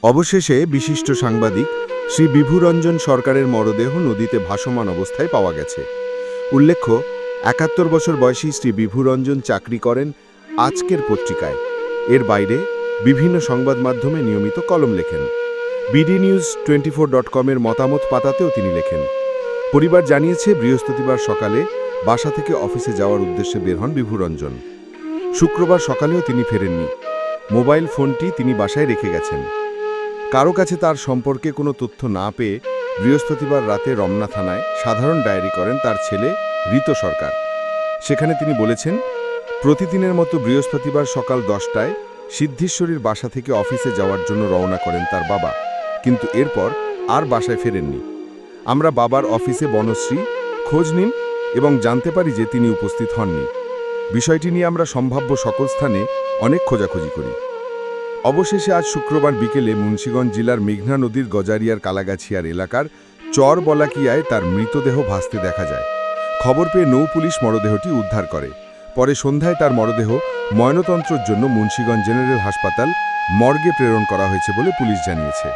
অবশেষে বিশিষ্ট সাংবাদিক শ্রী বিভুরঞ্জন সরকারের মরদেহ নদীতে ভাসমান অবস্থায় পাওয়া গেছে। উল্লেখ্য, ৭১ বছর বয়সী শ্রী বিভুরঞ্জন চাকরি করেন আজকের পত্রিকায়। এর বাইরে বিভিন্ন সংবাদ মাধ্যমে নিয়মিত কলম লেখেন। bdnews24.com-এর মতামত পাতাতেও তিনি লেখেন। পরিবার জানিয়েছে, বৃহস্পতিবার সকালে বাসা থেকে অফিসে যাওয়ার উদ্দেশ্যে বের হন বিভুরঞ্জন। শুক্রবার সকালেও তিনি ফেরেননি। মোবাইল ফোনটি তিনি বাসায় রেখে গেছেন। কারো কাছে তার সম্পর্কে কোনো তথ্য না পেয়ে বৃহস্পতিবার রাতে রমনা থানায় সাধারণ ডায়েরি করেন তার ছেলে ঋত সরকার। সেখানে তিনি বলেছেন, প্রতিদিনের মতো বৃহস্পতিবার সকাল 10টায় সিদ্ধেশ্বরীর বাসা থেকে অফিসে যাওয়ার জন্য রওনা করেন তার বাবা, কিন্তু এরপর আর বাসায় ফেরেননি। আমরা বাবার অফিসে বনশ্রী খোঁজ নিন এবং জানতে পারি যে তিনি উপস্থিত হননি। বিষয়টি নিয়ে আমরা সম্ভাব্য সকল স্থানে অনেক খোঁজাখুঁজি করি। অবশেষে আজ শুক্রবার বিকেলে মুন্সিগঞ্জ জেলার মেঘনা নদীর গজারিয়ার কালাগাছিয়ার এলাকার চর বলাকিয়ায় তার মৃতদেহ ভাসতে দেখা যায়। খবর পেয়ে নৌ পুলিশ মরদেহটি উদ্ধার করে। পরে সন্ধ্যায় তার মরদেহ ময়নাতদন্তের জন্য মুন্সিগঞ্জ জেনারেল হাসপাতাল মর্গে প্রেরণ করা হয়েছে বলে পুলিশ জানিয়েছে।